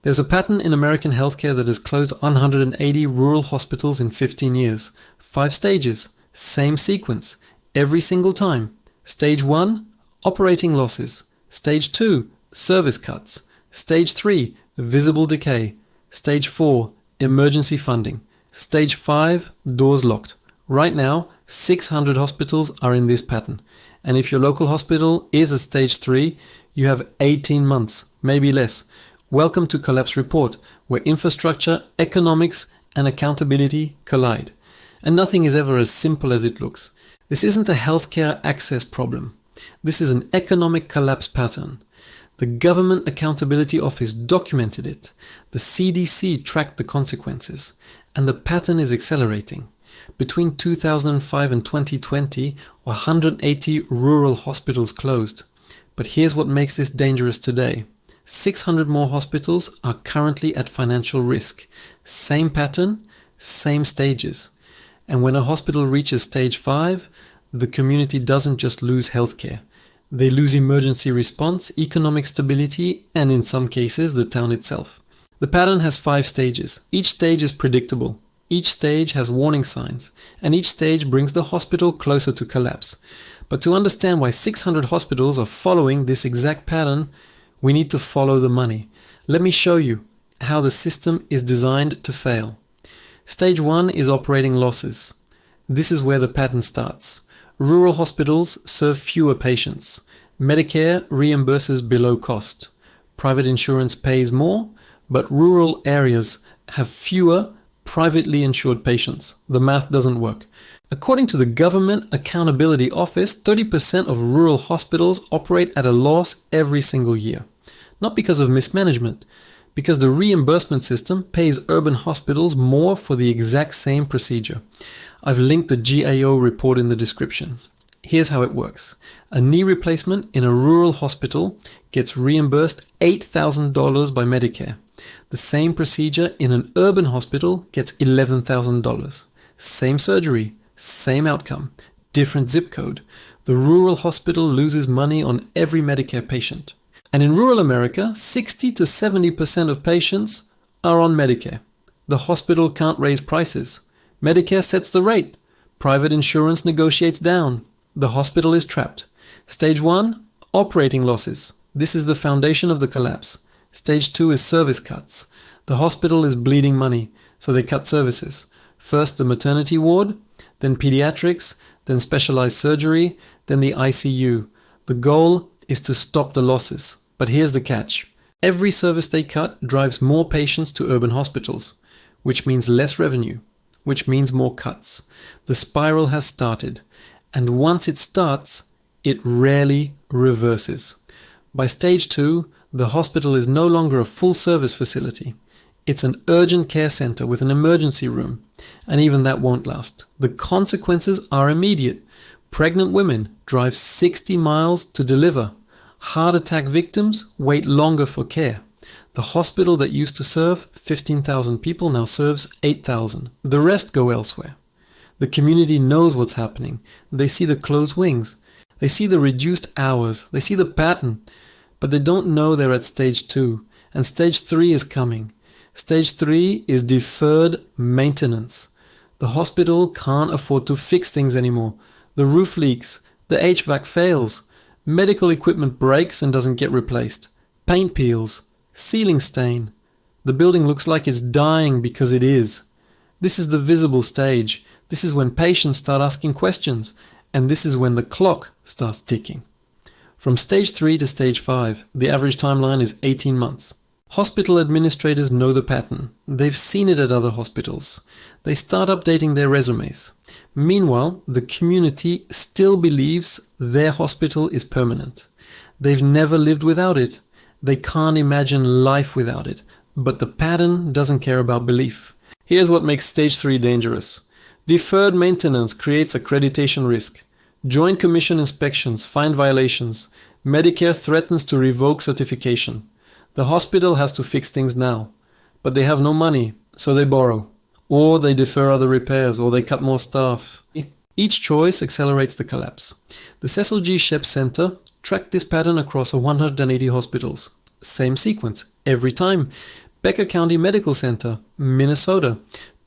There's a pattern in American healthcare that has closed 180 rural hospitals in 15 years. 5 stages, same sequence, every single time. Stage 1, operating losses. Stage 2, service cuts. Stage 3, visible decay. Stage 4, emergency funding. Stage 5, doors locked. Right now, 600 hospitals are in this pattern. And if your local hospital is at stage 3, you have 18 months, maybe less. Welcome to Collapse Report, where infrastructure, economics, and accountability collide. And nothing is ever as simple as it looks. This isn't a healthcare access problem. This is an economic collapse pattern. The Government Accountability Office documented it. The CDC tracked the consequences. And the pattern is accelerating. Between 2005 and 2020, 180 rural hospitals closed. But here's what makes this dangerous today. 600 more hospitals are currently at financial risk. Same pattern, same stages. And when a hospital reaches stage 5, the community doesn't just lose healthcare. They lose emergency response, economic stability, and in some cases, the town itself. The pattern has 5 stages. Each stage is predictable. Each stage has warning signs, and each stage brings the hospital closer to collapse. But to understand why 600 hospitals are following this exact pattern, we need to follow the money. Let me show you how the system is designed to fail. Stage 1 is operating losses. This is where the pattern starts. Rural hospitals serve fewer patients. Medicare reimburses below cost. Private insurance pays more, but rural areas have fewer privately insured patients. The math doesn't work. According to the Government Accountability Office, 30% of rural hospitals operate at a loss every single year. Not because of mismanagement, because the reimbursement system pays urban hospitals more for the exact same procedure. I've linked the GAO report in the description. Here's how it works. A knee replacement in a rural hospital gets reimbursed $8,000 by Medicare. The same procedure in an urban hospital gets $11,000. Same surgery, same outcome, different zip code. The rural hospital loses money on every Medicare patient. And in rural America, 60 to 70% of patients are on Medicare. The hospital can't raise prices. Medicare sets the rate. Private insurance negotiates down. The hospital is trapped. Stage 1, operating losses. This is the foundation of the collapse. Stage 2 is service cuts. The hospital is bleeding money, so they cut services. First the maternity ward, then pediatrics, then specialized surgery, then the ICU. The goal is to stop the losses. But here's the catch. Every service they cut drives more patients to urban hospitals, which means less revenue, which means more cuts. The spiral has started, and once it starts, it rarely reverses. By stage 2, the hospital is no longer a full-service facility. It's an urgent care center with an emergency room, and even that won't last. The consequences are immediate. Pregnant women drive 60 miles to deliver. Heart attack victims wait longer for care. The hospital that used to serve 15,000 people now serves 8,000. The rest go elsewhere. The community knows what's happening. They see the closed wings. They see the reduced hours. They see the pattern. But they don't know they're at stage 2. And stage 3 is coming. Stage 3 is deferred maintenance. The hospital can't afford to fix things anymore. The roof leaks. The HVAC fails. Medical equipment breaks and doesn't get replaced. Paint peels. Ceiling stain. The building looks like it's dying because it is. This is the visible stage. This is when patients start asking questions. And this is when the clock starts ticking. From stage 3 to stage 5, the average timeline is 18 months. Hospital administrators know the pattern. They've seen it at other hospitals. They start updating their resumes. Meanwhile, the community still believes their hospital is permanent. They've never lived without it. They can't imagine life without it. But the pattern doesn't care about belief. Here's what makes stage 3 dangerous. Deferred maintenance creates accreditation risk. Joint Commission inspections find violations. Medicare threatens to revoke certification. The hospital has to fix things now, but they have no money, so they borrow. Or they defer other repairs, or they cut more staff. Each choice accelerates the collapse. The Cecil G. Shep Center tracked this pattern across 180 hospitals. Same sequence, every time. Becker County Medical Center, Minnesota.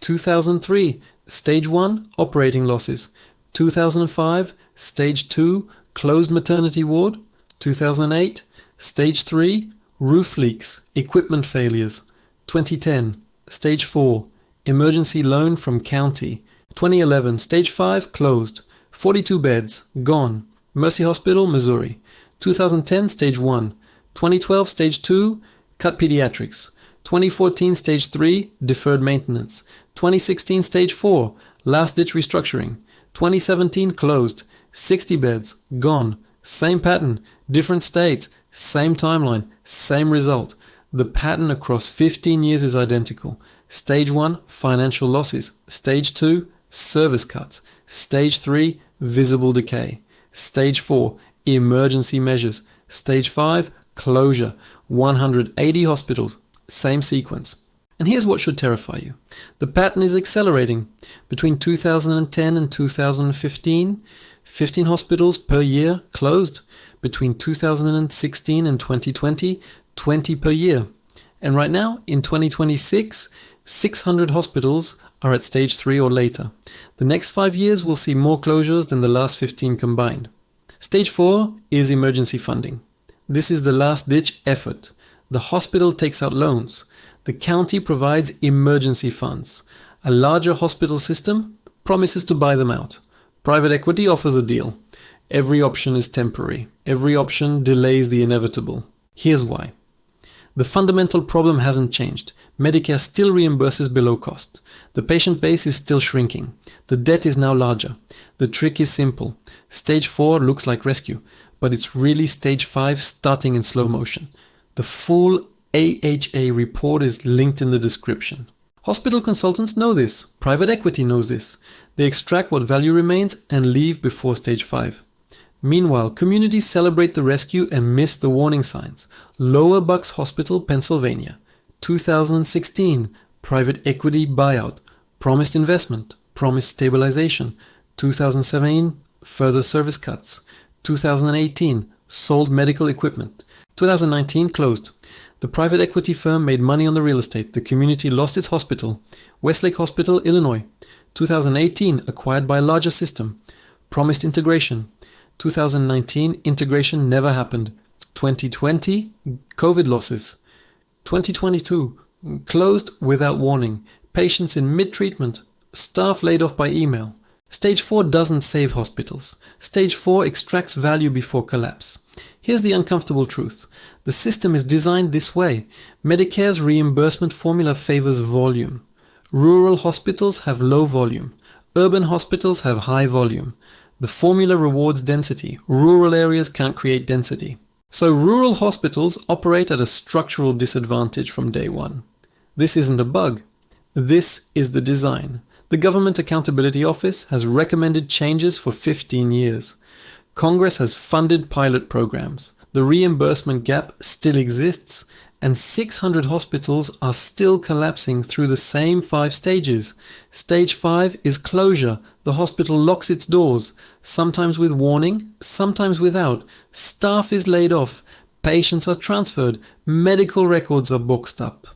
2003, Stage 1, operating losses. 2005, Stage 2, closed maternity ward. 2008, Stage 3, roof leaks, equipment failures. 2010, Stage 4, emergency loan from county. 2011, Stage 5, closed. 42 beds, gone. Mercy Hospital, Missouri. 2010, Stage 1. 2012, Stage 2, cut pediatrics. 2014, Stage 3, deferred maintenance. 2016, Stage 4, last-ditch restructuring. 2017, closed. 60 beds, gone. Same pattern, different states, same timeline, same result. The pattern across 15 years is identical. Stage 1, financial losses. Stage 2, service cuts. Stage 3, visible decay. Stage 4, emergency measures. Stage 5, closure. 180 hospitals. Same sequence. And here's what should terrify you. The pattern is accelerating. Between 2010 and 2015, 15 hospitals per year closed. Between 2016 and 2020, 20 per year. And right now, in 2026, 600 hospitals are at stage 3 or later. The next 5 years will see more closures than the last 15 combined. Stage 4 is emergency funding. This is the last-ditch effort. The hospital takes out loans. The county provides emergency funds. A larger hospital system promises to buy them out. Private equity offers a deal. Every option is temporary. Every option delays the inevitable. Here's why. The fundamental problem hasn't changed. Medicare still reimburses below cost. The patient base is still shrinking. The debt is now larger. The trick is simple. Stage 4 looks like rescue, but it's really stage 5 starting in slow motion. The full AHA report is linked in the description. Hospital consultants know this. Private equity knows this. They extract what value remains and leave before stage 5. Meanwhile, communities celebrate the rescue and miss the warning signs. Lower Bucks Hospital, Pennsylvania. 2016, private equity buyout. Promised investment. Promised stabilization. 2017, further service cuts. 2018, sold medical equipment. 2019, closed. The private equity firm made money on the real estate. The community lost its hospital. Westlake Hospital, Illinois. 2018, acquired by a larger system. Promised integration. 2019, integration never happened. 2020, COVID losses. 2022, closed without warning. Patients in mid-treatment. Staff laid off by email. Stage 4 doesn't save hospitals. Stage 4 extracts value before collapse. Here's the uncomfortable truth. The system is designed this way. Medicare's reimbursement formula favors volume. Rural hospitals have low volume. Urban hospitals have high volume. The formula rewards density. Rural areas can't create density. So rural hospitals operate at a structural disadvantage from day one. This isn't a bug. This is the design. The Government Accountability Office has recommended changes for 15 years. Congress has funded pilot programs. The reimbursement gap still exists, and 600 hospitals are still collapsing through the same 5 stages. Stage 5 is closure. The hospital locks its doors, sometimes with warning, sometimes without. Staff is laid off. Patients are transferred. Medical records are boxed up.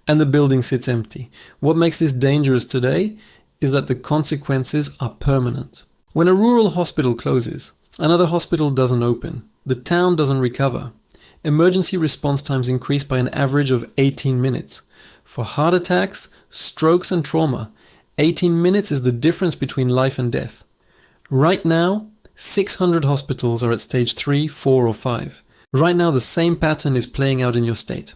And the building sits empty. What makes this dangerous today is that the consequences are permanent. When a rural hospital closes, another hospital doesn't open. The town doesn't recover. Emergency response times increase by an average of 18 minutes. For heart attacks, strokes and trauma, 18 minutes is the difference between life and death. Right now, 600 hospitals are at stage 3, 4 or 5. Right now the same pattern is playing out in your state.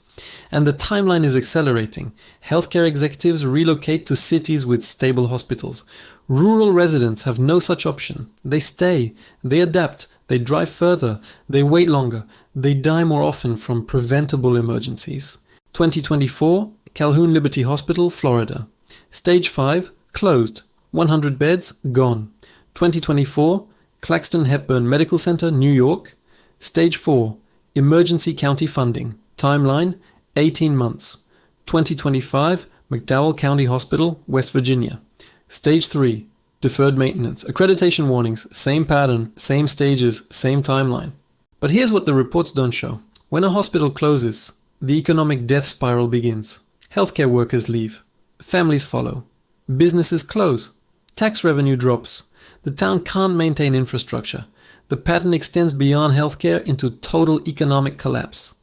And the timeline is accelerating. Healthcare executives relocate to cities with stable hospitals. Rural residents have no such option. They stay, they adapt, they drive further, they wait longer, they die more often from preventable emergencies. 2024, Calhoun Liberty Hospital, Florida. Stage 5, closed. 100 beds, gone. 2024, Claxton Hepburn Medical Center, New York. Stage 4, emergency county funding. Timeline, 18 months. 2025, McDowell County Hospital, West Virginia. Stage 3, deferred maintenance. Accreditation warnings, same pattern, same stages, same timeline. But here's what the reports don't show. When a hospital closes, the economic death spiral begins. Healthcare workers leave. Families follow. Businesses close. Tax revenue drops. The town can't maintain infrastructure. The pattern extends beyond healthcare into total economic collapse.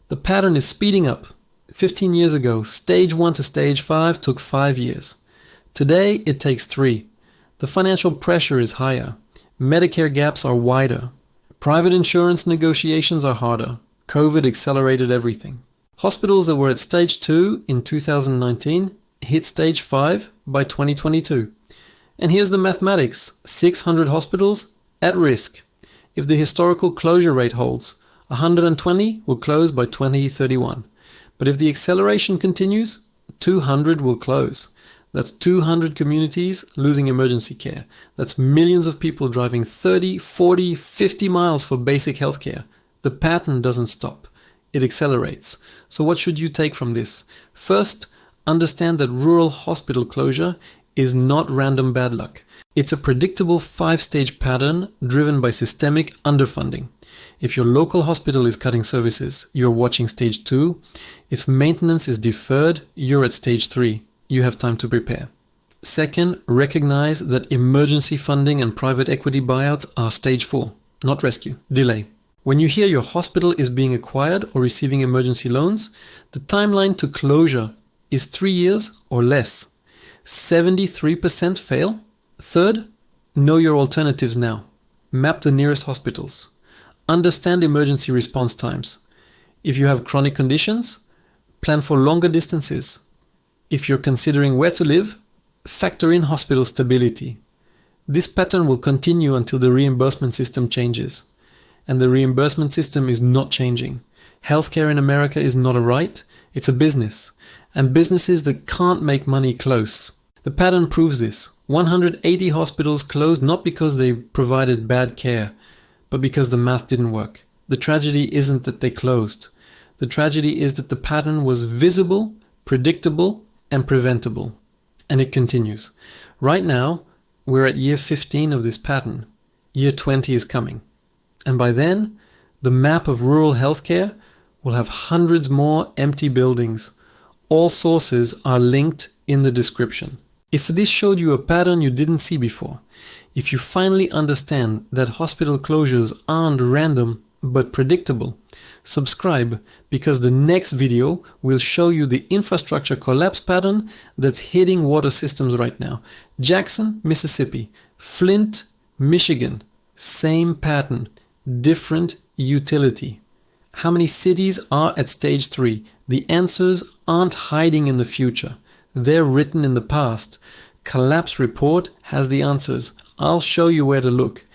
The pattern is speeding up. 15 years ago, stage 1 to stage 5 took 5 years. Today, it takes 3. The financial pressure is higher. Medicare gaps are wider. Private insurance negotiations are harder. COVID accelerated everything. Hospitals that were at stage 2 in 2019 hit stage 5 by 2022. And here's the mathematics. 600 hospitals at risk. If the historical closure rate holds, 120 will close by 2031. But if the acceleration continues, 200 will close. That's 200 communities losing emergency care. That's millions of people driving 30, 40, 50 miles for basic healthcare. The pattern doesn't stop. It accelerates. So what should you take from this? First, understand that rural hospital closure is not random bad luck. It's a predictable 5-stage pattern driven by systemic underfunding. If your local hospital is cutting services, you're watching stage 2. If maintenance is deferred, you're at stage 3. You have time to prepare. Second, recognize that emergency funding and private equity buyouts are stage 4, not rescue, delay. When you hear your hospital is being acquired or receiving emergency loans, the timeline to closure is 3 years or less. 73% fail. Third, know your alternatives now. Map the nearest hospitals. Understand emergency response times. If you have chronic conditions, plan for longer distances. If you're considering where to live, factor in hospital stability. This pattern will continue until the reimbursement system changes. And the reimbursement system is not changing. Healthcare in America is not a right, it's a business. And businesses that can't make money close. The pattern proves this. 180 hospitals closed not because they provided bad care, but because the math didn't work. The tragedy isn't that they closed. The tragedy is that the pattern was visible, predictable, and preventable. And it continues. Right now, we're at year 15 of this pattern. Year 20 is coming. And by then, the map of rural healthcare will have hundreds more empty buildings. All sources are linked in the description. If this showed you a pattern you didn't see before, if you finally understand that hospital closures aren't random but predictable, subscribe because the next video will show you the infrastructure collapse pattern that's hitting water systems right now. Jackson, Mississippi, Flint, Michigan, same pattern, different utility. How many cities are at stage 3? The answers aren't hiding in the future. They're written in the past. Collapse Report has the answers. I'll show you where to look.